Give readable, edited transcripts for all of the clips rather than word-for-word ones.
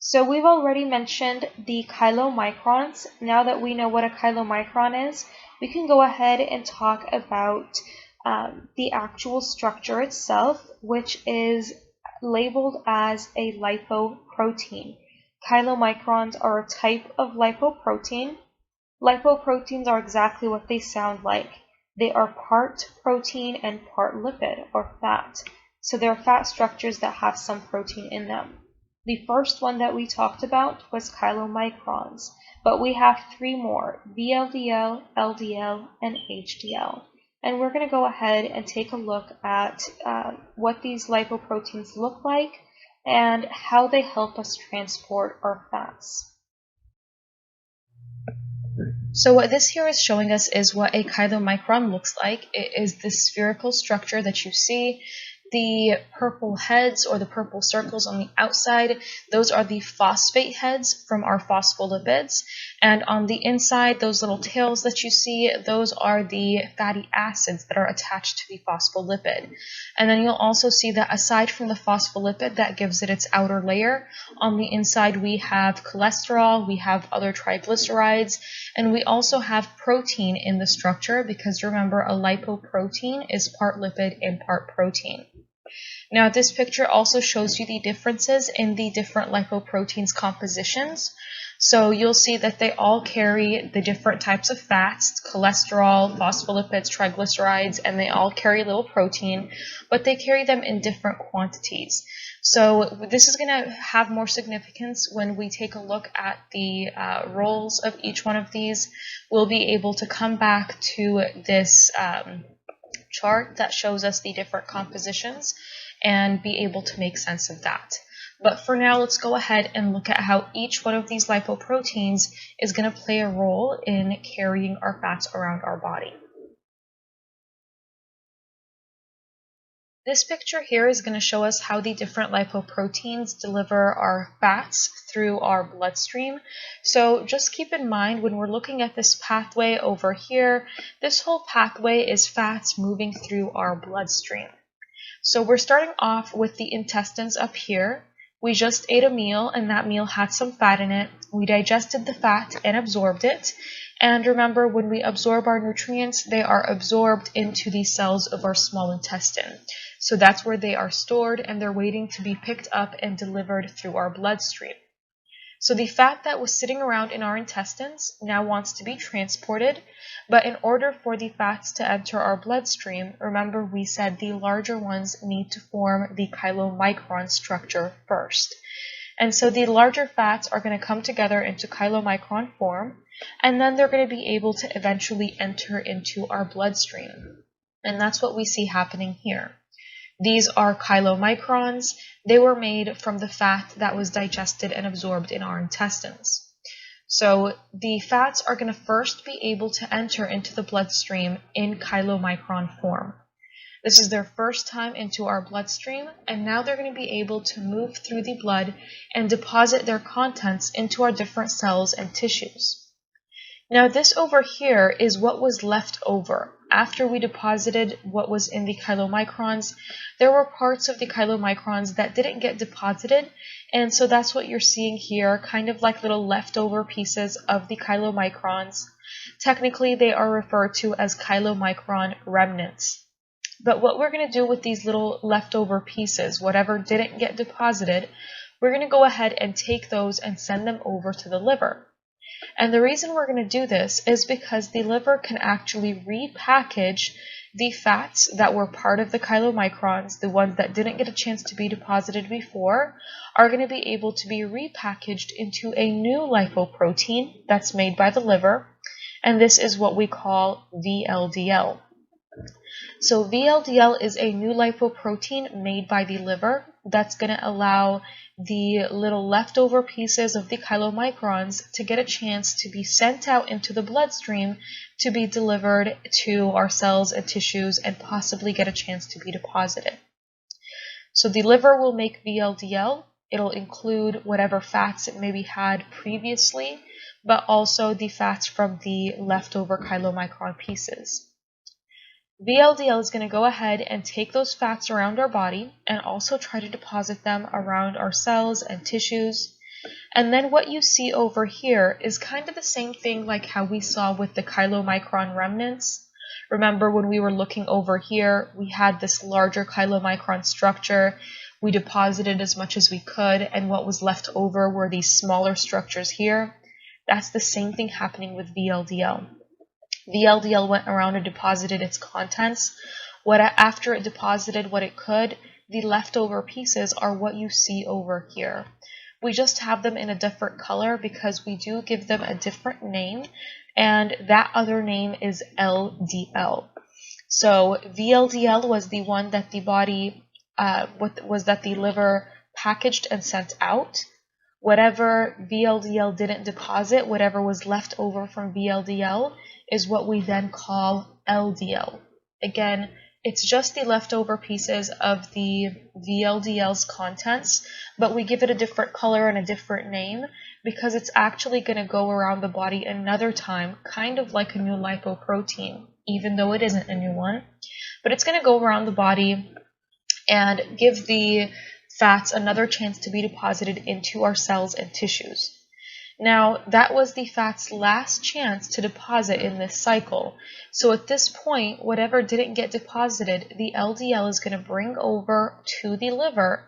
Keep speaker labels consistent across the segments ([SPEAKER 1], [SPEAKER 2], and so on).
[SPEAKER 1] So we've already mentioned the chylomicrons. Now that we know what a chylomicron is, we can go ahead and talk about the actual structure itself, which is labeled as a lipoprotein. Chylomicrons are a type of lipoprotein. Lipoproteins are exactly what they sound like. They are part protein and part lipid or fat. So they're fat structures that have some protein in them. The first one that we talked about was chylomicrons, but we have three more: VLDL, LDL, and HDL. And we're going to go ahead and take a look at what these lipoproteins look like and how they help us transport our fats. So what this here is showing us is what a chylomicron looks like. It is this spherical structure that you see. The purple heads or the purple circles on the outside, those are the phosphate heads from our phospholipids. And on the inside, those little tails that you see, those are the fatty acids that are attached to the phospholipid. And then you'll also see that aside from the phospholipid that gives it its outer layer, on the inside we have cholesterol, we have other triglycerides, and we also have protein in the structure because remember, a lipoprotein is part lipid and part protein. Now this picture also shows you the differences in the different lipoproteins compositions. So you'll see that they all carry the different types of fats, cholesterol, phospholipids, triglycerides, and they all carry little protein, but they carry them in different quantities. So this is going to have more significance when we take a look at the roles of each one of these. We'll be able to come back to this chart that shows us the different compositions and be able to make sense of that. But for now, let's go ahead and look at how each one of these lipoproteins is going to play a role in carrying our fats around our body. This picture here is going to show us how the different lipoproteins deliver our fats through our bloodstream. So just keep in mind when we're looking at this pathway over here, this whole pathway is fats moving through our bloodstream. So we're starting off with the intestines up here. We just ate a meal and that meal had some fat in it. We digested the fat and absorbed it. And remember, when we absorb our nutrients, they are absorbed into the cells of our small intestine. So that's where they are stored and they're waiting to be picked up and delivered through our bloodstream. So the fat that was sitting around in our intestines now wants to be transported, but in order for the fats to enter our bloodstream, remember we said the larger ones need to form the chylomicron structure first. And so the larger fats are going to come together into chylomicron form, and then they're going to be able to eventually enter into our bloodstream. And that's what we see happening here. These are chylomicrons. They were made from the fat that was digested and absorbed in our intestines. So the fats are going to first be able to enter into the bloodstream in chylomicron form. This is their first time into our bloodstream, and now they're going to be able to move through the blood and deposit their contents into our different cells and tissues. Now this over here is what was left over. After we deposited what was in the chylomicrons, there were parts of the chylomicrons that didn't get deposited, and so that's what you're seeing here, kind of like little leftover pieces of the chylomicrons. Technically, they are referred to as chylomicron remnants. But what we're going to do with these little leftover pieces, whatever didn't get deposited, we're going to go ahead and take those and send them over to the liver. And the reason we're going to do this is because the liver can actually repackage the fats that were part of the chylomicrons, the ones that didn't get a chance to be deposited before, are going to be able to be repackaged into a new lipoprotein that's made by the liver, and this is what we call VLDL. So VLDL is a new lipoprotein made by the liver that's going to allow the little leftover pieces of the chylomicrons to get a chance to be sent out into the bloodstream to be delivered to our cells and tissues and possibly get a chance to be deposited. So the liver will make VLDL. It'll include whatever fats it maybe had previously, but also the fats from the leftover chylomicron pieces. VLDL is going to go ahead and take those fats around our body and also try to deposit them around our cells and tissues. And then what you see over here is kind of the same thing like how we saw with the chylomicron remnants. Remember when we were looking over here, we had this larger chylomicron structure. We deposited as much as we could, and what was left over were these smaller structures here. That's the same thing happening with VLDL. VLDL went around and deposited its contents. After it deposited what it could, the leftover pieces are what you see over here. We just have them in a different color because we do give them a different name, and that other name is LDL. So VLDL was the one that the body, that the liver packaged and sent out. Whatever VLDL didn't deposit, whatever was left over from VLDL, is what we then call LDL. Again, it's just the leftover pieces of the VLDL's contents, but we give it a different color and a different name because it's actually going to go around the body another time, kind of like a new lipoprotein, even though it isn't a new one. But it's going to go around the body and give the fats another chance to be deposited into our cells and tissues. Now, that was the fat's last chance to deposit in this cycle. So at this point, whatever didn't get deposited, the LDL is going to bring over to the liver,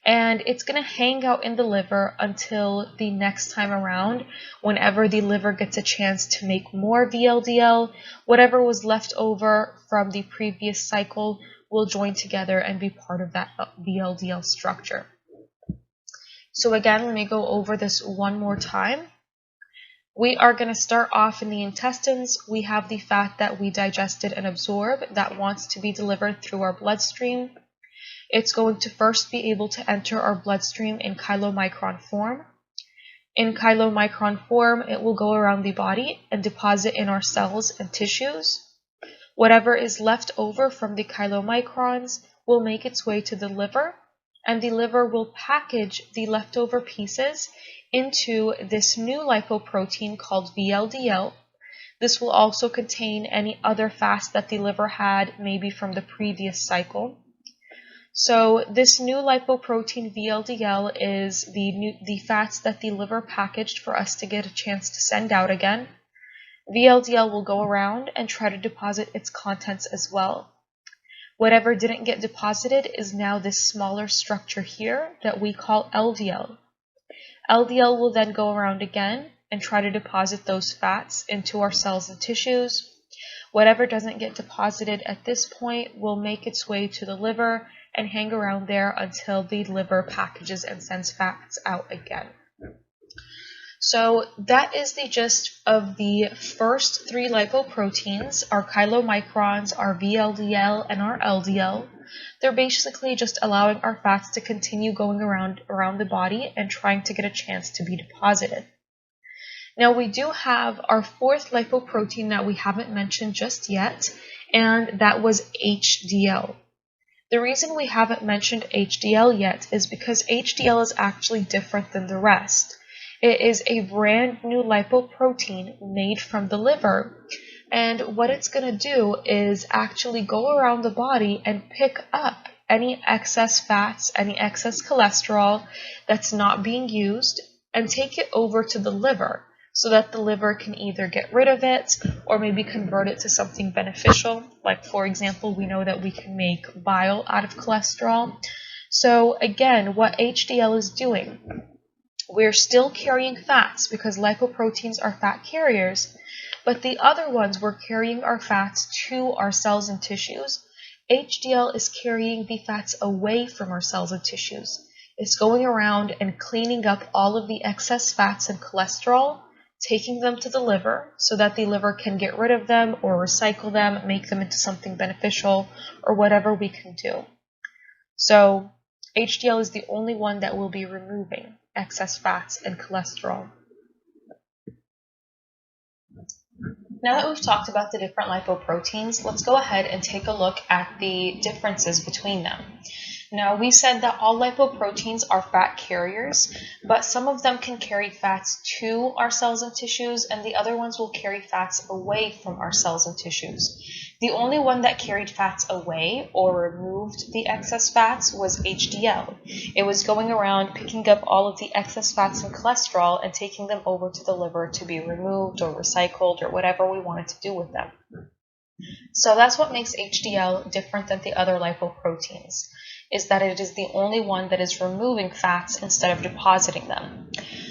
[SPEAKER 1] and it's going to hang out in the liver until the next time around, whenever the liver gets a chance to make more VLDL. Whatever was left over from the previous cycle will join together and be part of that VLDL structure. So again, let me go over this one more time. We are going to start off in the intestines. We have the fat that we digested and absorbed that wants to be delivered through our bloodstream. It's going to first be able to enter our bloodstream in chylomicron form. In chylomicron form, it will go around the body and deposit in our cells and tissues. Whatever is left over from the chylomicrons will make its way to the liver, and the liver will package the leftover pieces into this new lipoprotein called VLDL. This will also contain any other fats that the liver had, maybe from the previous cycle. So this new lipoprotein VLDL is the fats that the liver packaged for us to get a chance to send out again. VLDL will go around and try to deposit its contents as well. Whatever didn't get deposited is now this smaller structure here that we call LDL. LDL will then go around again and try to deposit those fats into our cells and tissues. Whatever doesn't get deposited at this point will make its way to the liver and hang around there until the liver packages and sends fats out again. So that is the gist of the first three lipoproteins, our chylomicrons, our VLDL, and our LDL. They're basically just allowing our fats to continue going around the body and trying to get a chance to be deposited. Now we do have our fourth lipoprotein that we haven't mentioned just yet, and that was HDL. The reason we haven't mentioned HDL yet is because HDL is actually different than the rest. It is a brand new lipoprotein made from the liver, and what it's going to do is actually go around the body and pick up any excess fats, any excess cholesterol that's not being used, and take it over to the liver so that the liver can either get rid of it or maybe convert it to something beneficial. Like, for example, we know that we can make bile out of cholesterol. So again, what HDL is doing, we're still carrying fats because lipoproteins are fat carriers, but the other ones we're carrying our fats to our cells and tissues. HDL is carrying the fats away from our cells and tissues. It's going around and cleaning up all of the excess fats and cholesterol, taking them to the liver so that the liver can get rid of them or recycle them, make them into something beneficial, or whatever we can do. So HDL is the only one that will be removing excess fats and cholesterol. Now that we've talked about the different lipoproteins, let's go ahead and take a look at the differences between them. Now, we said that all lipoproteins are fat carriers, but some of them can carry fats to our cells and tissues, and the other ones will carry fats away from our cells and tissues. The only one that carried fats away or removed the excess fats was HDL. It was going around picking up all of the excess fats and cholesterol and taking them over to the liver to be removed or recycled or whatever we wanted to do with them. So that's what makes HDL different than the other lipoproteins, is that it is the only one that is removing fats instead of depositing them.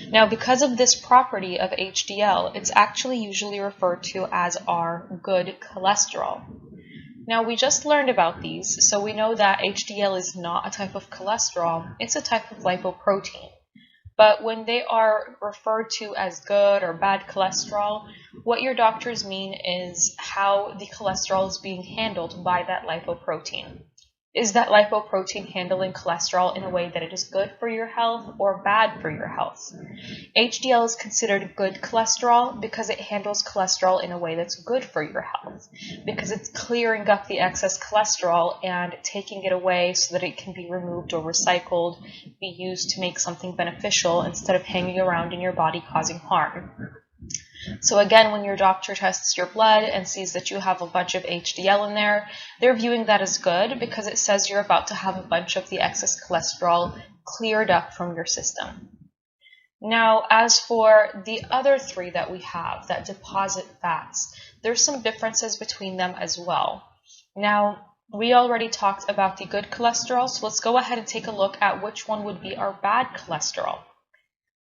[SPEAKER 1] Now, because of this property of HDL, it's actually usually referred to as our good cholesterol. Now, we just learned about these, so we know that HDL is not a type of cholesterol, it's a type of lipoprotein. But when they are referred to as good or bad cholesterol, what your doctors mean is how the cholesterol is being handled by that lipoprotein. Is that lipoprotein handling cholesterol in a way that it is good for your health or bad for your health? HDL is considered good cholesterol because it handles cholesterol in a way that's good for your health, because it's clearing up the excess cholesterol and taking it away so that it can be removed or recycled, be used to make something beneficial instead of hanging around in your body causing harm. So again, when your doctor tests your blood and sees that you have a bunch of HDL in there, they're viewing that as good because it says you're about to have a bunch of the excess cholesterol cleared up from your system. Now, as for the other three that we have that deposit fats, there's some differences between them as well. Now, we already talked about the good cholesterol, so let's go ahead and take a look at which one would be our bad cholesterol.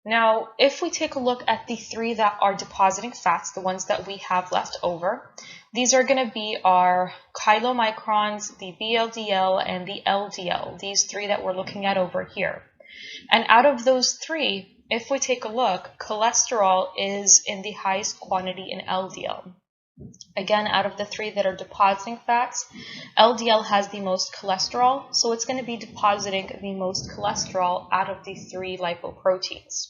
[SPEAKER 1] Now, if we take a look at the three that are depositing fats, the ones that we have left over, these are going to be our Kylo Microns, the Vldl, and the LDL, these three that we're looking at over here. And out of those three, if we take a look, cholesterol is in the highest quantity in LDL. Again, out of the three that are depositing fats, LDL has the most cholesterol, so it's going to be depositing the most cholesterol out of the three lipoproteins.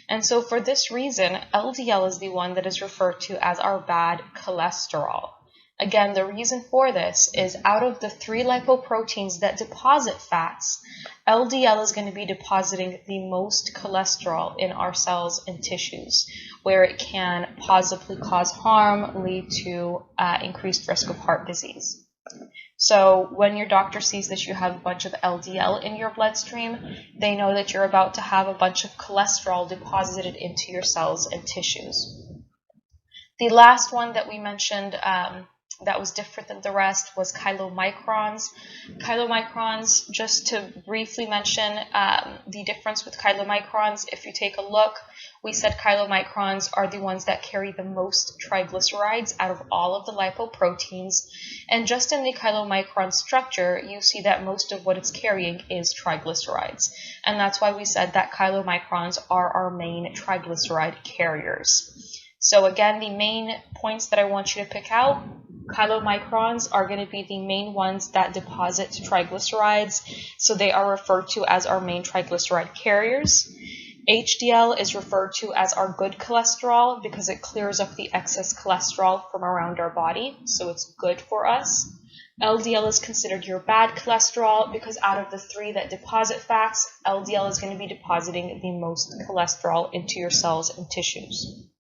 [SPEAKER 1] And so for this reason, LDL is the one that is referred to as our bad cholesterol. Again, the reason for this is out of the three lipoproteins that deposit fats, LDL is going to be depositing the most cholesterol in our cells and tissues, where it can possibly cause harm, lead to increased risk of heart disease. So when your doctor sees that you have a bunch of LDL in your bloodstream, they know that you're about to have a bunch of cholesterol deposited into your cells and tissues. The last one that we mentioned that was different than the rest was Kylo Microns. Kylo Microns, just to briefly mention the difference with Kylo Microns, if you take a look, we said Kylo Microns are the ones that carry the most triglycerides out of all of the lipoproteins. And just in the Kylo Micron structure, you see that most of what it's carrying is triglycerides. And that's why we said that Kylo Microns are our main triglyceride carriers. So again, the main points that I want you to pick out, chylomicrons are going to be the main ones that deposit triglycerides, so they are referred to as our main triglyceride carriers. HDL is referred to as our good cholesterol because it clears up the excess cholesterol from around our body, so it's good for us. LDL is considered your bad cholesterol because out of the three that deposit fats, LDL is going to be depositing the most cholesterol into your cells and tissues.